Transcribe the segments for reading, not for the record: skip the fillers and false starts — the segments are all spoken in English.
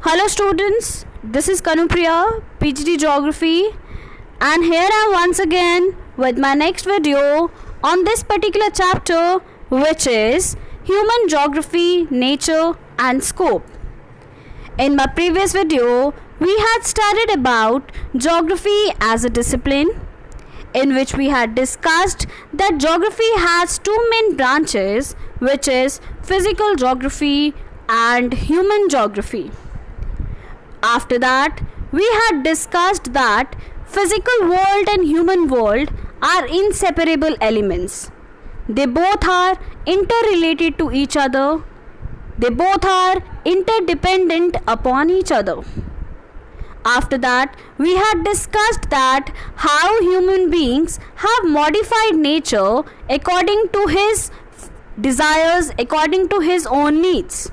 Hello students, this is Kanupriya, PhD Geography, and here I am once again with my next video on this particular chapter, which is Human Geography, Nature and Scope. In my previous video, we had studied about geography as a discipline, in which we had discussed that geography has two main branches, which is physical geography and human geography. After that, we had discussed that physical world and human world are inseparable elements. They both are interrelated to each other. They both are interdependent upon each other. After that, we had discussed that how human beings have modified nature according to his desires, according to his own needs.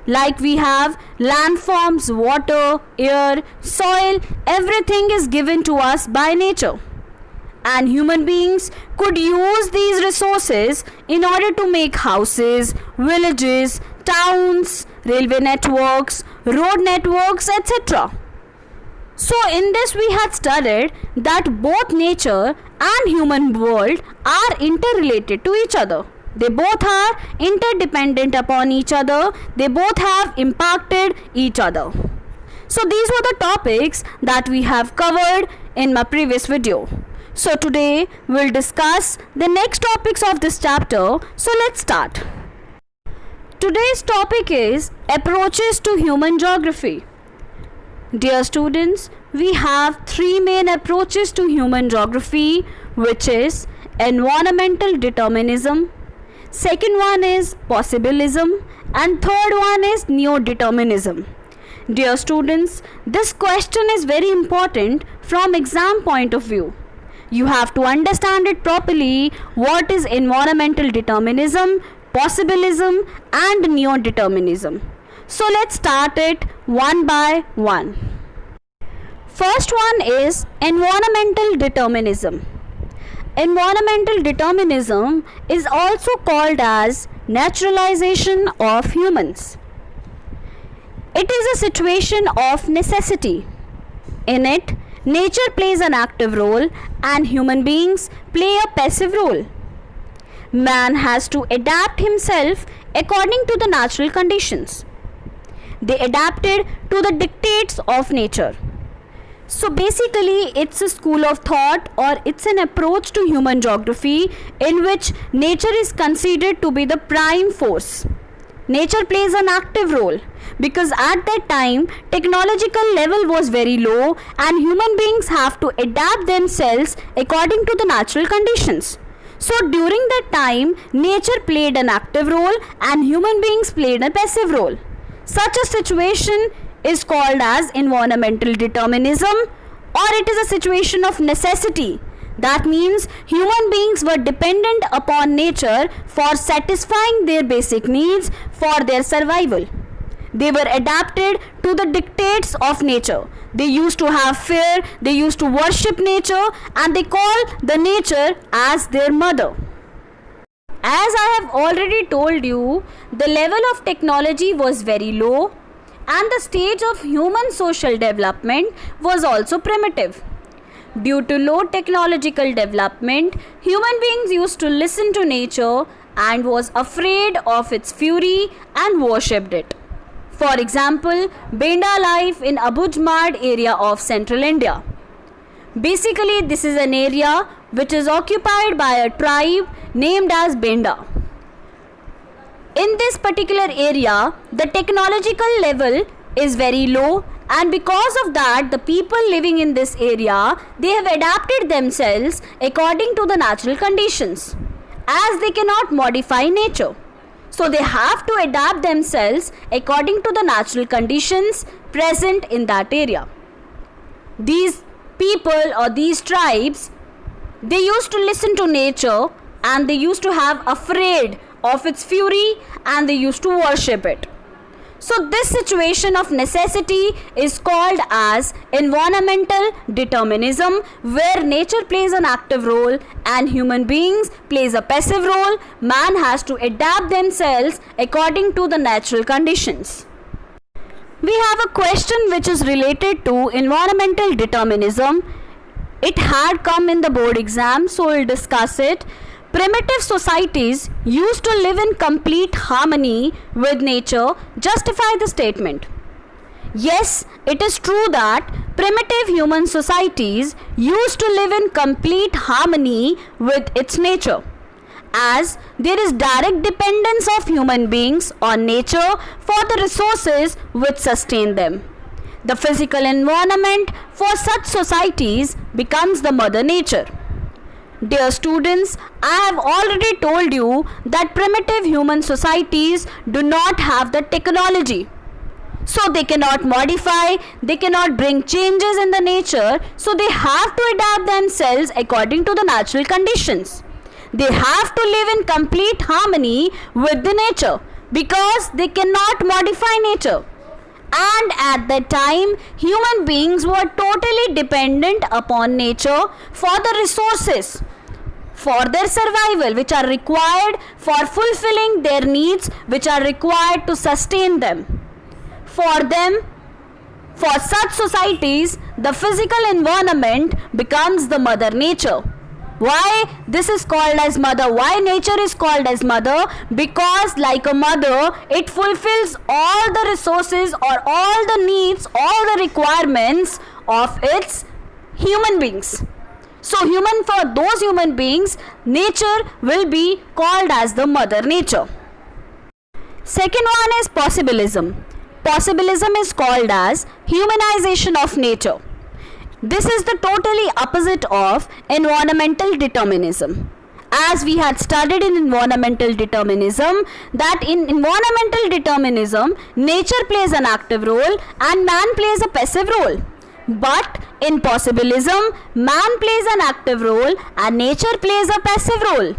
Like we have landforms, water, air, soil, everything is given to us by nature. And human beings could use these resources in order to make houses, villages, towns, railway networks, road networks, etc. So in this we had studied that both nature and human world are interrelated to each other. They both are interdependent upon each other. They both have impacted each other. So these were the topics that we have covered in my previous video. So today we'll discuss the next topics of this chapter. So let's start. Today's topic is approaches to human geography. Dear students, we have three main approaches to human geography, which is environmental determinism, second one is possibilism, and third one is neo-determinism. Dear students, this question is very important from exam point of view. You have to understand it properly. What is environmental determinism, possibilism and neo-determinism? So let's start it one by one. First one is environmental determinism. Environmental determinism is also called as naturalization of humans. It is a situation of necessity. In it, nature plays an active role and human beings play a passive role. Man has to adapt himself according to the natural conditions. They adapted to the dictates of nature. So basically it's a school of thought, or it's an approach to human geography in which nature is considered to be the prime force. Nature plays an active role because at that time technological level was very low and human beings have to adapt themselves according to the natural conditions. So during that time nature played an active role and human beings played a passive role. Such a situation is called as environmental determinism, or it is a situation of necessity. That means human beings were dependent upon nature for satisfying their basic needs for their survival. They were adapted to the dictates of nature. They used to have fear, they used to worship nature, and they call the nature as their mother. As I have already told you, the level of technology was very low and the stage of human social development was also primitive. Due to low technological development, human beings used to listen to nature and was afraid of its fury and worshipped it. For example, Benda life in Abujmad area of central India. Basically, this is an area which is occupied by a tribe named as Benda. In this particular area, the technological level is very low, and because of that, the people living in this area, they have adapted themselves according to the natural conditions, as they cannot modify nature. So they have to adapt themselves according to the natural conditions present in that area. These people or these tribes, they used to listen to nature and they used to have afraid of its fury and they used to worship it. So this situation of necessity is called as environmental determinism, where nature plays an active role and human beings plays a passive role. Man has to adapt themselves according to the natural conditions. we have a question which is related to environmental determinism. It had come in the board exam, so we'll discuss it. Primitive societies used to live in complete harmony with nature. Justify the statement. Yes, it is true that primitive human societies used to live in complete harmony with its nature, as there is direct dependence of human beings on nature for the resources which sustain them. The physical environment for such societies becomes the mother nature. Dear students, I have already told you that primitive human societies do not have the technology. So they cannot modify, they cannot bring changes in the nature, so they have to adapt themselves according to the natural conditions. They have to live in complete harmony with the nature because they cannot modify nature. And at that time, human beings were totally dependent upon nature for the resources for their survival, which are required for fulfilling their needs, which are required to sustain them. For them, for such societies, the physical environment becomes the mother nature. Why this is called as mother? Why nature is called as mother? Because like a mother, it fulfills all the resources or all the needs, all the requirements of its human beings. So for those human beings, nature will be called as the mother nature. Second one is possibilism. Possibilism is called as humanization of nature. This is the totally opposite of environmental determinism. As we had studied in environmental determinism, that in environmental determinism, nature plays an active role and man plays a passive role. But in possibilism, man plays an active role and nature plays a passive role.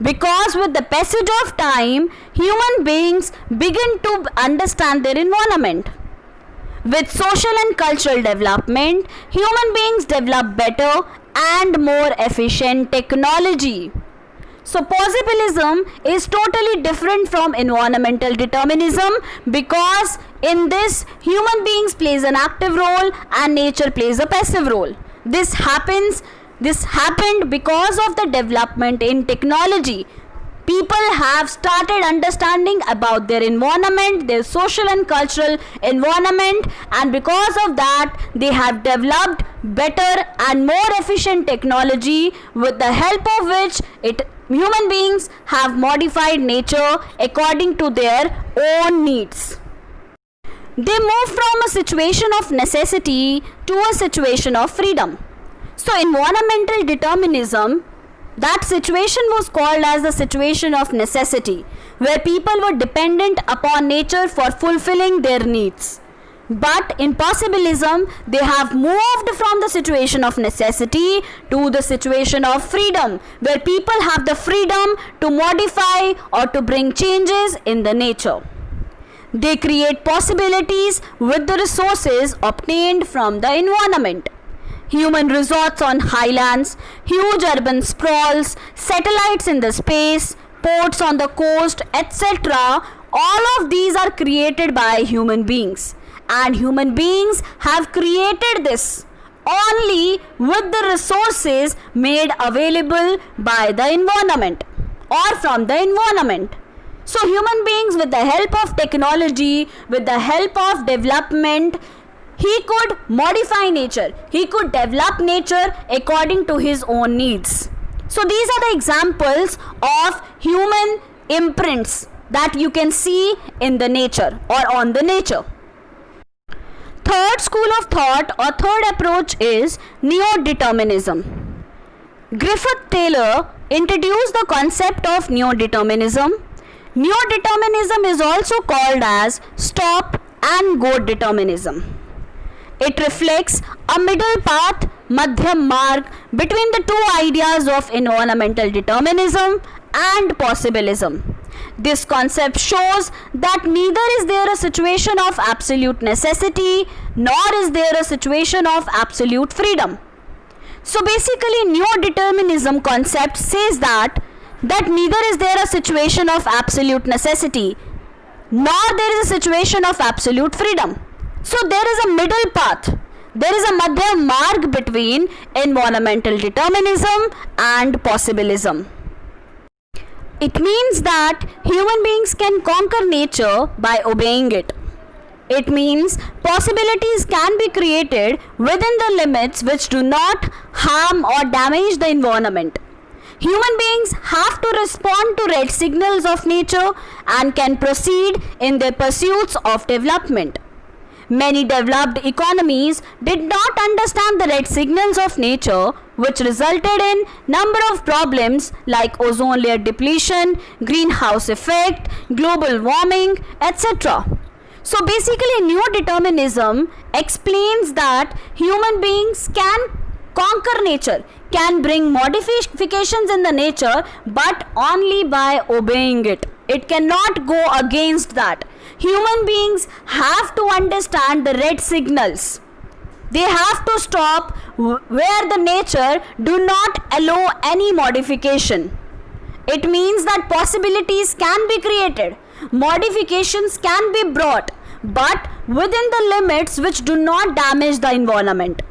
Because with the passage of time, human beings begin to understand their environment. With social and cultural development, human beings develop better and more efficient technology. So possibilism is totally different from environmental determinism because in this, human beings plays an active role and nature plays a passive role. This happened because of the development in technology. People have started understanding about their environment, their social and cultural environment, and because of that, they have developed better and more efficient technology with the help of which human beings have modified nature according to their own needs. They move from a situation of necessity to a situation of freedom. So environmental determinism, that situation was called as the situation of necessity, where people were dependent upon nature for fulfilling their needs. But in possibilism, they have moved from the situation of necessity to the situation of freedom, where people have the freedom to modify or to bring changes in the nature. They create possibilities with the resources obtained from the environment. Human resorts on highlands, huge urban sprawls, satellites in the space, ports on the coast, etc. All of these are created by human beings. And human beings have created this only with the resources made available by the environment or from the environment. So human beings, with the help of technology, with the help of development, he could modify nature. He could develop nature according to his own needs. So these are the examples of human imprints that you can see in the nature or on the nature. Third school of thought or third approach is neo-determinism. Griffith Taylor introduced the concept of neo-determinism. Neo-determinism is also called as stop and go determinism. It reflects a middle path, madhyam marg, between the two ideas of environmental determinism and possibilism. This concept shows that neither is there a situation of absolute necessity nor is there a situation of absolute freedom. So basically, neo-determinism concept says that neither is there a situation of absolute necessity nor there is a situation of absolute freedom. So there is a middle path. There is a madhyam marg between environmental determinism and possibilism. It means that human beings can conquer nature by obeying it. It means possibilities can be created within the limits which do not harm or damage the environment. Human beings have to respond to red signals of nature and can proceed in their pursuits of development. Many developed economies did not understand the red signals of nature, which resulted in number of problems like ozone layer depletion, greenhouse effect, global warming, etc. So basically, neo-determinism explains that human beings can conquer nature, can bring modifications in the nature, but only by obeying it. It cannot go against that. Human beings have to understand the red signals. They have to stop where the nature do not allow any modification. It means that possibilities can be created, modifications can be brought, but within the limits which do not damage the environment.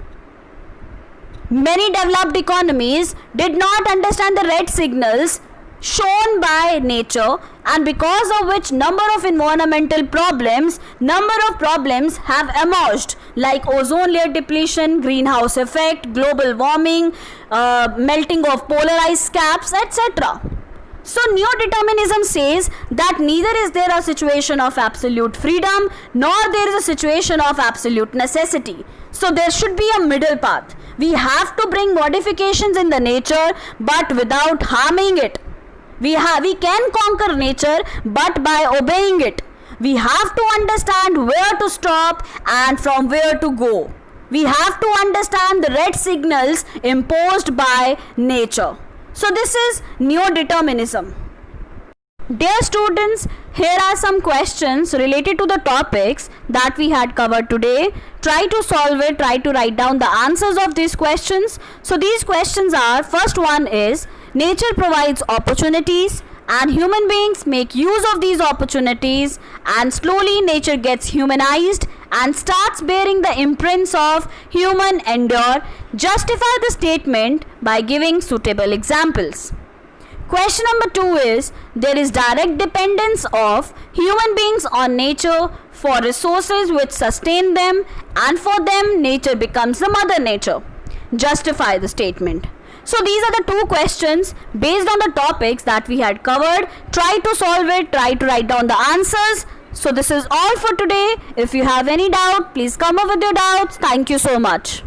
Many developed economies did not understand the red signals shown by nature, and because of which number of environmental problems have emerged, like ozone layer depletion, greenhouse effect, global warming, melting of polar ice caps, etc. So neo-determinism says that neither is there a situation of absolute freedom nor there is a situation of absolute necessity. So there should be a middle path. We have to bring modifications in the nature but without harming it. We can conquer nature but by obeying it. We have to understand where to stop and from where to go. We have to understand the red signals imposed by nature. So this is neo-determinism. Dear students, here are some questions related to the topics that we had covered today. Try to solve it, try to write down the answers of these questions. So these questions are, first one is, nature provides opportunities and human beings make use of these opportunities, and slowly nature gets humanized and starts bearing the imprints of human endeavor. Justify the statement by giving suitable examples. Question number 2 is, there is direct dependence of human beings on nature for resources which sustain them, and for them nature becomes the mother nature. Justify the statement. So these are the two questions based on the topics that we had covered. Try to solve it, try to write down the answers. So this is all for today. If you have any doubt, please come up with your doubts. Thank you so much.